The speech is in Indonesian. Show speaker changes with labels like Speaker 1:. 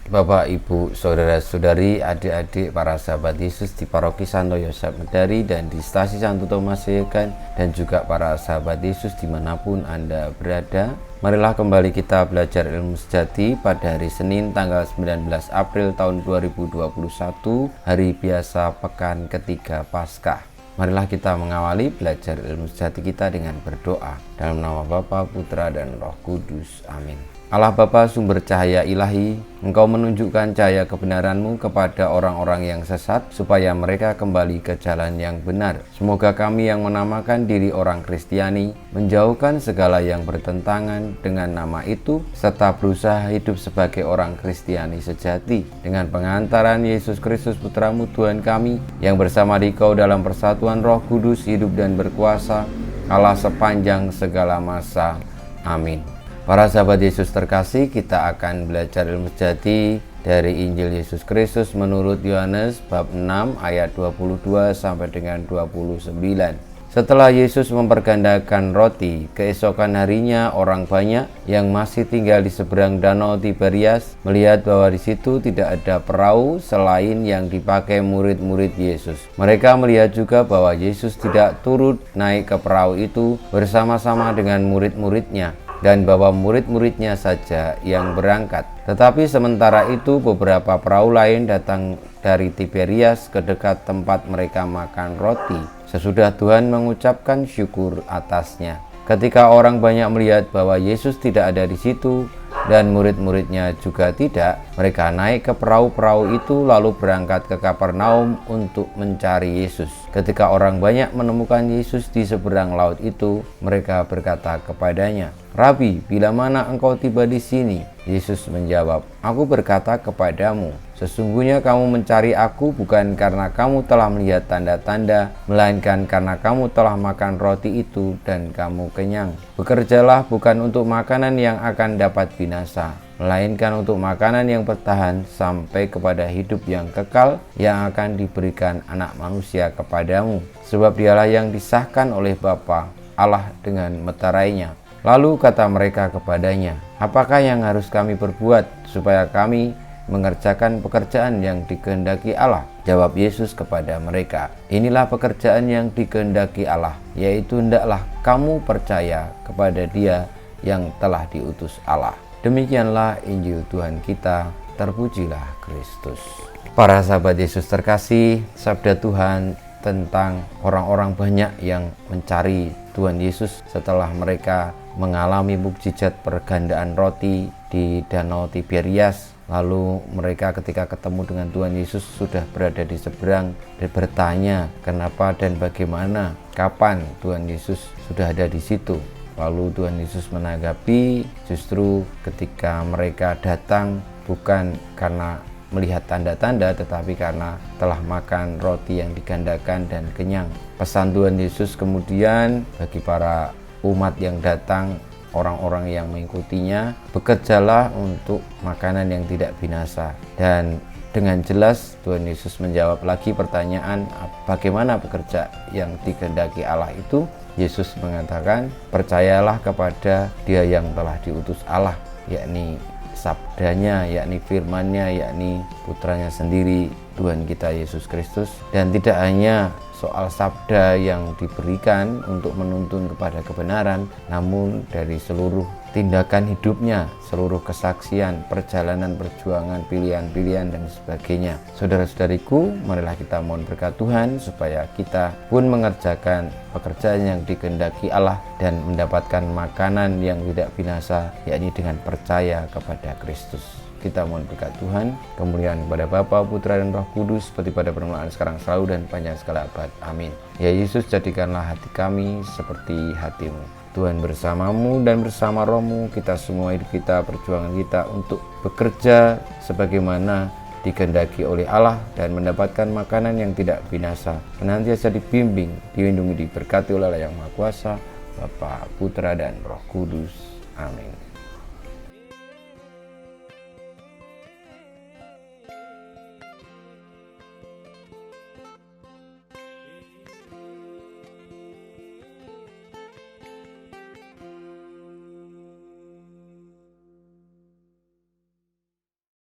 Speaker 1: Bapak, Ibu, Saudara-saudari, adik-adik, para sahabat Yesus di Paroki Santo Yosef Medari dan di Stasi Santo Thomas Yegan, dan juga para sahabat Yesus dimanapun Anda berada. Marilah kembali kita belajar ilmu sejati pada hari Senin tanggal 19 April tahun 2021, hari biasa pekan ketiga Paskah. Marilah kita mengawali belajar ilmu sejati kita dengan berdoa. Dalam nama Bapa, Putra, dan Roh Kudus. Amin. Allah Bapa, sumber cahaya ilahi, Engkau menunjukkan cahaya kebenaran-Mu kepada orang-orang yang sesat, supaya mereka kembali ke jalan yang benar. Semoga kami yang menamakan diri orang Kristiani, menjauhkan segala yang bertentangan dengan nama itu, serta berusaha hidup sebagai orang Kristiani sejati, dengan pengantaran Yesus Kristus Putra-Mu Tuhan kami, yang bersama Dikau dalam persatuan Roh Kudus, hidup dan berkuasa, Allah sepanjang segala masa. Amin. Para sahabat Yesus terkasih, kita akan belajar ilmu sejati dari Injil Yesus Kristus menurut Yohanes bab 6 ayat 22 sampai dengan 29. Setelah Yesus mempergandakan roti, keesokan harinya orang banyak yang masih tinggal di seberang danau Tiberias melihat bahwa di situ tidak ada perahu selain yang dipakai murid-murid Yesus. Mereka melihat juga bahwa Yesus tidak turut naik ke perahu itu bersama-sama dengan murid-muridnya, dan bahwa murid-muridnya saja yang berangkat. Tetapi sementara itu beberapa perahu lain datang dari Tiberias ke dekat tempat mereka makan roti, sesudah Tuhan mengucapkan syukur atasnya. Ketika orang banyak melihat bahwa Yesus tidak ada di situ dan murid-muridnya juga tidak, mereka naik ke perahu-perahu itu lalu berangkat ke Kapernaum untuk mencari Yesus. Ketika orang banyak menemukan Yesus di seberang laut itu, mereka berkata kepadanya, "Rabi, bila mana engkau tiba di sini?" Yesus menjawab, "Aku berkata kepadamu, sesungguhnya kamu mencari aku bukan karena kamu telah melihat tanda-tanda, melainkan karena kamu telah makan roti itu dan kamu kenyang. Bekerjalah bukan untuk makanan yang akan dapat binasa, melainkan untuk makanan yang bertahan sampai kepada hidup yang kekal yang akan diberikan Anak Manusia kepadamu. Sebab dialah yang disahkan oleh Bapa Allah dengan meterainya." Lalu kata mereka kepadanya, "Apakah yang harus kami perbuat supaya kami mengerjakan pekerjaan yang dikehendaki Allah?" Jawab Yesus kepada mereka, "Inilah pekerjaan yang dikehendaki Allah, yaitu hendaklah kamu percaya kepada Dia yang telah diutus Allah." Demikianlah Injil Tuhan kita, terpujilah Kristus. Para sahabat Yesus terkasih, sabda Tuhan tentang orang-orang banyak yang mencari Tuhan Yesus setelah mereka mengalami mukjizat pergandaan roti di Danau Tiberias. Lalu mereka ketika ketemu dengan Tuhan Yesus sudah berada di seberang dan bertanya kenapa dan bagaimana, kapan Tuhan Yesus sudah ada di situ. Lalu Tuhan Yesus menanggapi, justru ketika mereka datang bukan karena melihat tanda-tanda, tetapi karena telah makan roti yang digandakan dan kenyang. Pesan Tuhan Yesus kemudian bagi para umat yang datang, orang-orang yang mengikutinya, bekerjalah untuk makanan yang tidak binasa. Dan dengan jelas Tuhan Yesus menjawab lagi pertanyaan, bagaimana bekerja yang dikehendaki Allah itu? Yesus mengatakan, percayalah kepada Dia yang telah diutus Allah, yakni sabdanya, yakni firman-Nya, yakni putranya sendiri, Tuhan kita Yesus Kristus. Dan tidak hanya soal sabda yang diberikan untuk menuntun kepada kebenaran, namun dari seluruh tindakan hidupnya, seluruh kesaksian, perjalanan, perjuangan, pilihan-pilihan, dan sebagainya. Saudara-saudariku, marilah kita mohon berkat Tuhan supaya kita pun mengerjakan pekerjaan yang dikehendaki Allah dan mendapatkan makanan yang tidak binasa, yakni dengan percaya kepada Kristus. Kita mohon berkat Tuhan, kemuliaan kepada Bapa, Putra, dan Roh Kudus, seperti pada permulaan, sekarang, selalu, dan panjang segala abad. Amin. Ya Yesus, jadikanlah hati kami seperti hati-Mu. Tuhan bersamamu dan bersama rohmu, kita semua hidup kita, perjuangan kita untuk bekerja sebagaimana dikehendaki oleh Allah dan mendapatkan makanan yang tidak binasa. Senantiasa dibimbing, dilindungi, diberkati oleh Allah yang Maha Kuasa, Bapa, Putra, dan Roh Kudus. Amin.